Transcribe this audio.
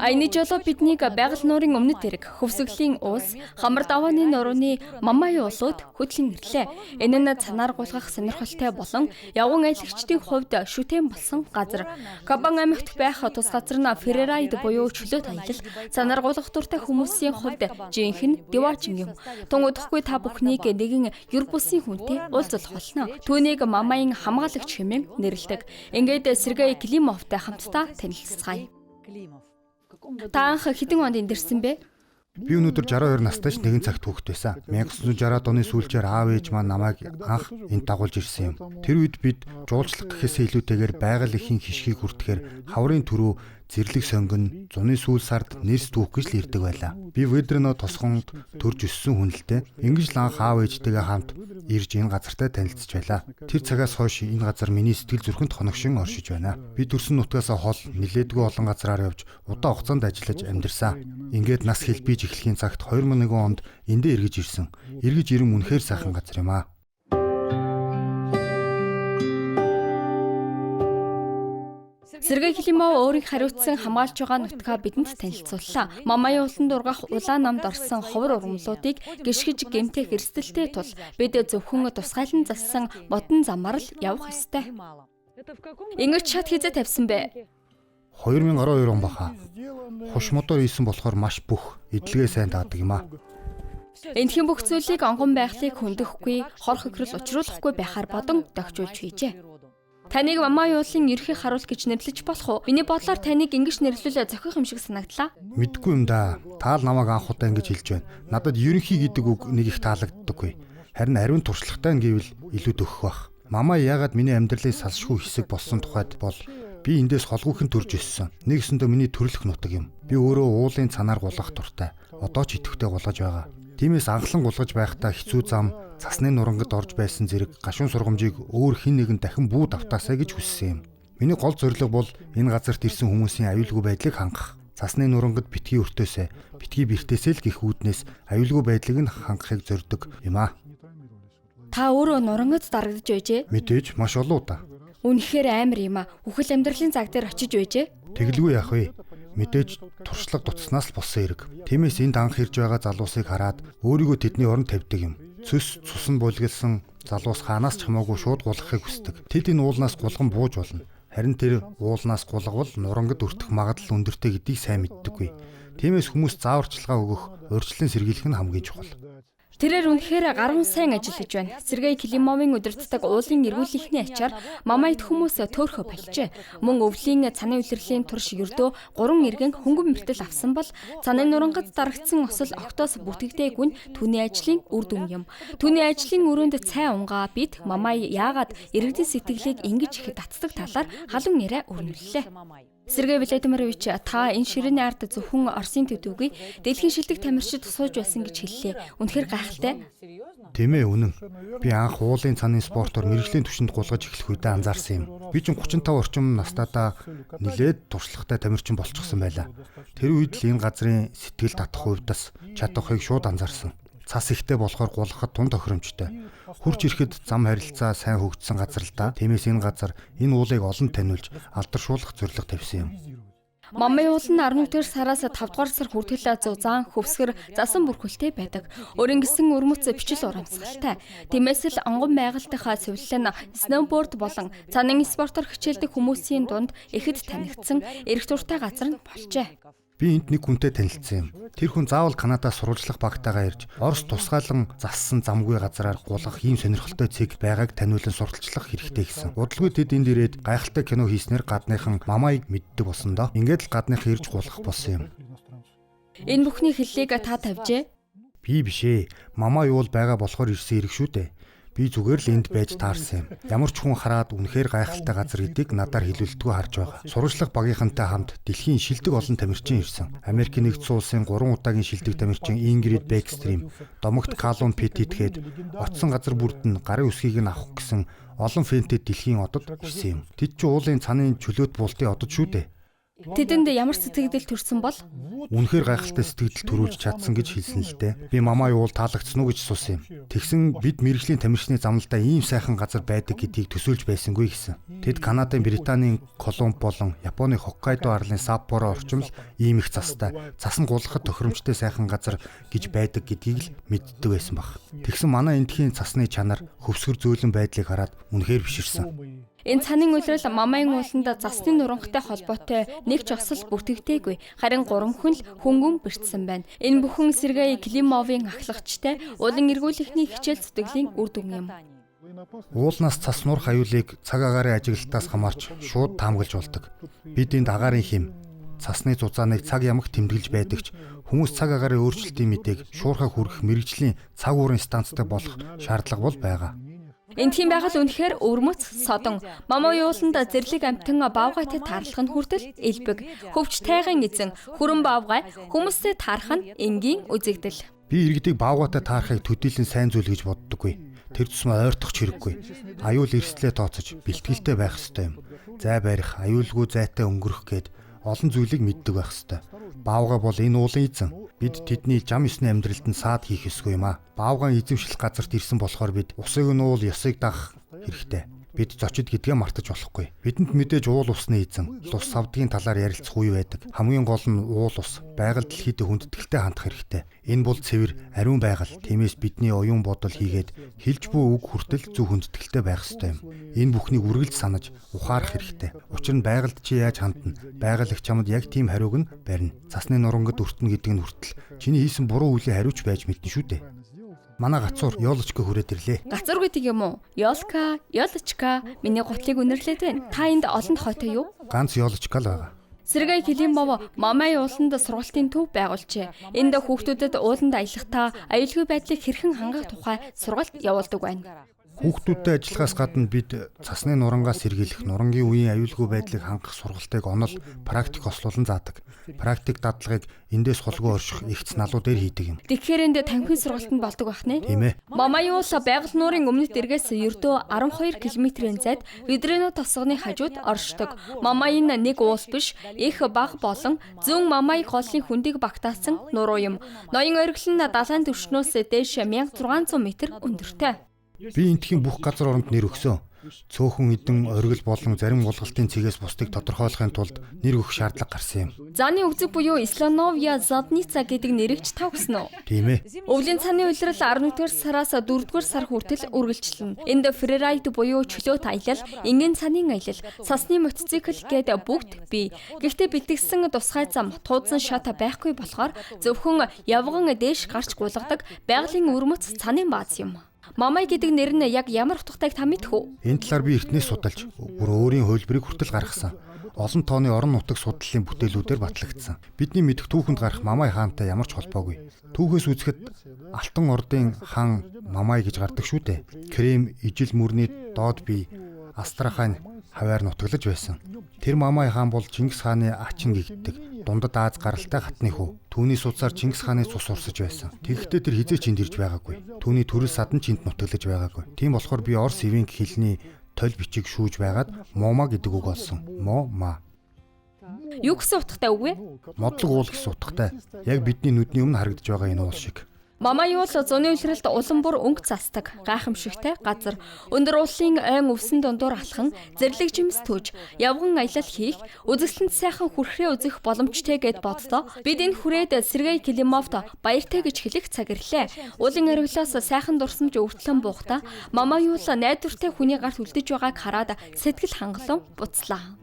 Аяны жолоо биднийг байгаль нуурын өмнөд тэрэг, хөвсгөлийн уус, хамар давааны нурууны Мамай уулууд хөтлөн ирлээ. Энэ нь цанаар гулгах сонирхолтой болон явган аялагчдын хувьд шүтэн болсон газар. Кабан аймагт байх тус газар нь Феррайд буюу чөлөөт аялал, цанаар гулгах дуртай хүмүүсийн хувьд жинхэнэ диваачин юм. Тунгуудахгүй та бүхнийг нэгэн юр бусын хүнтэй уулзах болно. Түүнийг Мамайн хамгаалагч хэмээн нэрлэдэг. Ингээд Сергей Климовтай хамтдаа танилцгаая. Та анх хэдэн онд эндэрсэн бэ? Би өнөөдөр 62 настай ч нэгэн цагт хүүхэд байсан. 1960-аад оны сүүлчээр аав ээж маань намайг анх энд дагуулж ирсэн юм. Тэр үед бид жуулчлах гэхээсээ илүүтэйгээр байгаль эхийн хишгийг хүртэхээр хаврын түрүү, зэрлэг сонгон, зуны сүүл сард нэрс түүх гэж л ирдэг байлаа. Би Ведрено тосгонд төрж өссөн хүн л дээ. Ингэж л анх аав ээжтэйгээ хамт ирж энэ газартай танилцж байлаа. Тэр цагаас хойш энэ газар миний сэтгэл зүрхэнд хоногшин оршиж байна. Би төрсөн нутгаас хол нилээдгүй олон газраар явж удаан хугацаанд ажиллаж амьдэрсэн. Ингээд нас хэлбиж эхлэхийн цагт 2001 онд эндээ эргэж ирсэн. Эргэж ирэм үнэхээр сайхан газар юм аа. Сергей Климов өөрийг хариуцсан хамгаалж байгаа нутгаа бидэнд танилцууллаа. Мамай ууланд ургах улаан намд орсон ховор ургамлуудыг гიშгэж гэмтэх эрсдэлтэй тул бид зөвхөн тусгайлан зассан модон замаар л явах ёстой. Ингэж чад хизээ тавьсан бэ? 2012 он баха. Хуш модоор ийсэн болохоор маш бүх эдлэгээ сайн даадаг юм аа. Эндхийн бүх зүйлийг онгон байхлыг хөндөхгүй, хор хохирол учруулахгүй байхаар бодон дохижуулж хийжээ. Таныг Мамай уулын ерхий харуул гэж нэрлэж болох уу? Миний бодлоор таныг ингэж нэрлүүлээ зохих юм шиг санагдлаа. Мэдгүй юм да. Таал намайг анх удаа ингэж хэлж байна. Надад ерөнхий гэдэг үг нэг их таалагддаггүй. Харин ариун туршлагатай гэвэл илүү дөхөх бах. Мамай яагаад миний амьдралын салшгүй хэсэг болсон тухайд бол би эндээс холгүйхэн төрж өссөн. Нэгсэндээ миний төрөлх нутаг юм. Би өөрөө уулын цанаар гулгах дуртай. Одоо ч идэвхтэй гулгаж байгаа. Тиймээс анхлан гулгаж байхдаа хэцүү зам, цасны нурангад орж байсан зэрэг гашуун сургамжийг өөр хэн нэгэн дахин бүү давтаасаа гэж хүссэн юм. Миний гол зорилго бол энэ газарт ирсэн хүмүүсийн аюулгүй байдлыг хангах. Цасны нурангад битгий өртөөсөө, битгий бэртээсээ л гих үүднээс аюулгүй байдлыг нь хангахыг зорддог юм аа. Та өөрөө нурангад дарагдж байжээ? Мэдээж маш олон удаа. Үнэхээр амар юм аа. Үхэл амьдралын цаг дээр очиж байжээ? Тэгэлгүй яах вэ? Мэдээж туршлага дуцснаас л болсон хэрэг. Тиймээс энд анх ирж байгаа залуусыг хараад өөрийгөө тэдний оронд тавьдаг юм. Цус цусан булгалсан залуус хаанаас ч хамаагүй шууд гулгахыг хүсдэг. Тэд энэ уулнаас гулган бууж болно. Харин тэр уулнаас гулгавал нурангад өртөх магадлал өндөртэй гэдгийг сайн мэддэггүй. Тиймээс хүмүүс зааварчилгаа өгөх, урьдчилан сэргийлэх нь хамгийн чухал. Тэрээр үнэхээр гаруун сайн ажиллаж байна. Сергей Климовын удирддаг уулын эргүүлийнхний ачаар Мамайд хүмүүс төөрхө болжээ. Мөн өвлийн цаны улирлын турш ердөө 3 эргэн хөнгөн мөртөл авсан бол цаны нурангад дарагдсан осол октоос бүтгэдэггүй нь түүний ажлын үр дүн юм. Түүний ажлын өрөөнд цай унгаа бид Мамай яагаад иргэдийн сэтгэлийг ингэж их татдаг талаар халуун нэрэ өрнөллөө. Сергей Владимирович, та энэ ширээний ард зөвхөн Оросын төдийгүй дэлхийн шилдэг тамирчид сууж байсан гэж хэллээ. Үнэхээр гайхалтай. Тийм ээ, үнэн. Би анх уулын цанын спортоор мэргэжлийн түвшинд гулгаж эхлэх үедээ анзаарсан юм. Би ч 35 орчим настайдаа нилээд туршлагатай тамирчин болчихсон байлаа. Тэр үед л энэ газрын сэтгэл татах хувьдас чадахыг шууд анзаарсан. Цас ихтэй болохоор гулгахад тун тохиромжтой. Хурж ирэхэд зам харилцаа сайн хөгжсөн газар л да. Тиймээс энэ газар энэ уулыг олонд таниулж алдаршуулах зорилго тавьсан юм. Мамай уул нь 11-р сараас 5-р сар хүртэл зузаан, хөвсгөр, засан бүрхэлтэй байдаг. Өрөнгөсөн өрмөц бичил урамсгалтай. Тиймээс л онгон байгальтайхаа цэвэрлэн сноуборд болон цанын спортоор хичээлдэг хүмүүсийн дунд ихэд танигдсан эрх туртай газар нь болжээ. Би энд нэг хүнтэй танилцсан юм. Тэр хүн заавал Канадаас сурвалжлах багтаагаа ирж, Орос тусгаалan зассан замгүй газараар гулгах ийм сонирхолтой цэг байгааг таниулан сурталчлах хэрэгтэй гэсэн. Удалгүй тэд энд ирээд гайхалтай кино хийснээр гадныхан Мамайг мэддэг болсон доо. Ингээд л гадных ирж гулгах болсон юм. Энэ бүхний хэллийг та тавьжээ? Би биш ээ. Мамай уул байгаа болохоор ирсэн хэрэг шүү дээ. Би зүгээр л энд байж таарсан юм. Ямар ч хүн хараад үнэхээр гайхалтай газар гэдгийг надаар хэлүүлдэггүй харж байгаа. Сурвалжлах багийнхантай хамт дэлхийн шилдэг олон тамирчин ирсэн. Америк нэгдсэн улсын 3 удаагийн шилдэг тамирчин Ингрид Бэкстрим, домогт Калум Петитгээд оцсон газар бүрд нь гарын үсгийг нь авах гэсэн олон фэнтэд дэлхийн одод ирсэн юм. Тэд ч уулын цанын чөлөөт бултын одод шүү дээ. Тэдэнд ямар сэтгэл төрсөн бол Үнэхээр гайхалтай сэтгэл төрүүлж чадсан гэж хэлсэн л дээ. Би мамаа юу таалагдсан уу гэж суусан юм. Тэгсэн бид мэрэгжлийн тамирчны замналдаа ийм сайхан газар байдаг гэдгийг төсөөлж байсангүй гэсэн. Тэд Канадын, Британийн Колумб болон Японы Хоккайдо арлын Саппоро орчмол ийм их застай, цасан гулгахад тохиромжтой сайхан газар гэж байдаг гэдгийг л мэддэг байсан баг. Тэгсэн манай эндхийн цасны чанар, хөвсгөр зөөлөн байдлыг хараад үнэхээр биширсэн. энэ цанын улирал мамайн ууланд засны нуранхтай холбоотой нэг ч осол бүртгэдэггүй. Харин 3 хүн л хөнгөн бэртсэн байна. Энэ бүхэн Сергей Климовын ахлагчтай улан эргүүлэхний хичээл зүтгэлийн үр дүн юм. Уулнаас цас нурах аюулыг цаг агаарын ажиглалтаас хамаарч шууд таамаглаж болдог. Бид энд агаарын хим, цасны зузааныг цаг ямагт тэмдэглэж байдаг ч хүмүүс цаг агаарын өөрчлөлтийн мэдээг шуурхаа хүргэх мэрэгжлийн цаг уурын станцтай болох шаардлага бол байгаа. Эндхийн байгаль үнэхээр өвөрмөц, содон. Мамай ууланд зэрлэг амтан баавгайтай таарлах нь хүртэл элбэг. Хөвч тайган эзэн, хүрэн баавгай хүмүүстэй таарах нь энгийн үзэгдэл. Би иргэдийг баавгаатай таарахыг төдийлөн сайн зүйл гэж боддоггүй. Тэр тусмаа ойртох ч хэрэггүй. Аюул эрсдлээ тооцож бэлтгэлтэй байх ёстой юм. Зай барих, аюулгүй зайтай өнгөрөх гээд олон зүйлийг мэддэг байх ёстой. Баавгай бол энэ уулын эзэн. Бид тэдний зам ёсны амьдралд нь саад хийх ёсгүй юм аа. Баавгайн эзэмшил газарт ирсэн болохоор бид усыг нь уул ёсыг дагах хэрэгтэй. Бид зочид гэдгээ мартаж болохгүй. Бидэнд мэдээж уул усны эзэн, лус савдгийн талаар ярилцах үе байдаг. Хамгийн гол нь уул ус, байгаль дэлхийд хүндэтгэлтэй хандах хэрэгтэй. Энэ бол цэвэр, ариун байгаль. Тиймээс бидний оюун бодол хийгээд хэлж буй үг хүртэл зөв хүндэтгэлтэй байх ёстой юм. Энэ бүхнийг үргэлж санаж, ухаарах хэрэгтэй. Учир нь байгальд чи яаж хандна? Байгаль их чамд яг тийм хариуг нь барина. Цасны нурангад өртнө гэдэг нь хүртэл чиний хийсэн буруу үлийн хариуч байж мэднэ шүү дээ. Манай гацуур Ёлочка хүрээд ирлээ. Гацуур гэдэг юм уу? Ёлка, Ёлочка миний гутлыг үнэрлээд байна. Та энд олон тохойтой юу? Ганц Ёлочка л байгаа. Сергей Климов мамай ууланд сургалтын төв байгуулжээ. Энд хүүхдүүдэд ууланд аялахдаа аюулгүй байдлыг хэрхэн хангах тухай сургалт явуулдаг байна. Хүүхдүүдтэй ажиллахаас гадна бид цасны нурангаас сэргийлэх, нурангийн үеийн аюулгүй байдлыг хангах сургалтыг онол практик ослуулан заадаг. Практик дадлагыг эндээс холгүй орших ихц налуу дээр хийдэг юм. Тэгэхээр энд танхимын сургалтанд болдог байх нэ? Тийм ээ. Мамай уул байгаль нуурын өмнөд эргээс ердөө 12 км-ийн зайд Ведрено тосгоны хажууд оршдог. Мамай нь нэг уул биш, их баг болон зүүн мамай голын хүндийг багтаасан нуруу юм. Ноён оргил нь далайн түвшнөөс дээш 1600 м өндөртэй. Би эндхийн бүх газар оронд нэр өгсөн. Цөөхөн эдэн оргил болон зарим гулгалтын цэгээс бусдыг тодорхойлохын тулд нэр өгөх шаардлага гарсан юм. Зааны өгзөг буюу Ислановья Задница гэдэг нэрийг ч та өгсөн үү? Тийм ээ. Өвлийн цаны улирал 11-р сараас 4-р сар хүртэл үргэлжлэнэ. Энд фрирайд буюу чөлөөт аялал, энгийн цанын аялал, сасны мотоцикл гэдэг бүгд бий. Гэхдээ бэлтгэсэн тусгай зам, туудсан шат байхгүй болохоор зөвхөн явган дээш гарч гулгадаг байгалийн өрмөц цанын бааз юм. Мамай гэдэг нэр нь яг ямар утгатайг та мэдэх үү? Энэ талаар би эртнээс судалж, бүр өөрийн хөлбөрийг хүртэл гаргасан. Олон тооны орон нутаг судлалын бүтээлүүдээр батлагдсан. Бидний мэдэх түүхэнд гарах Мамай хаантай ямар ч холбоогүй. Түүхээс үзэхэд Алтан ордын хаан Мамай гэж гардаг шүү дээ. Крем, ижил мөрний доод бие, Астрахань хаваар нутаглаж байсан. Тэр Мамай хаан бол Чингис хааны ачин гэгддэг, дундад Аз гаралтай хатны хүү. Түүний судсаар Чингис хааны цус урсаж байсан. Тэгэхдээ тэр хизээч энд ирж байгаагүй. Түүний төрөл садан ч энд нутаглаж байгаагүй. Тийм болохоор би Орос эвенк хэлний толь бичиг шүүж байгаад Мома гэдэг үг олсон. Мома. Юу гэсэн утгатай үг вэ? Модлог уул гэсэн утгатай. Яг бидний нүдний өмнө харагдаж байгаа энэ уул шиг. Мамай уул зуны улиралд улам бүр өнгө цасдаг, гайхамшигтай газар. Өндөр уулын айн өвсөн дундуур алхан, зэрлэг жимс түүж, явган аялал хийх, үзэсгэлэнт сайхан хүрхрээ үзэх боломжтой гэд боддоо. Бид энэ хүрээд Сергей Климовт баяртай гэж хэлэх цаг ирлээ. Уулын оргилоос сайхан дурсамж өвтлөн буухта Мамай уул найдвартай хүний гарт үлдэж байгааг хараад сэтгэл хангалуун буцлаа.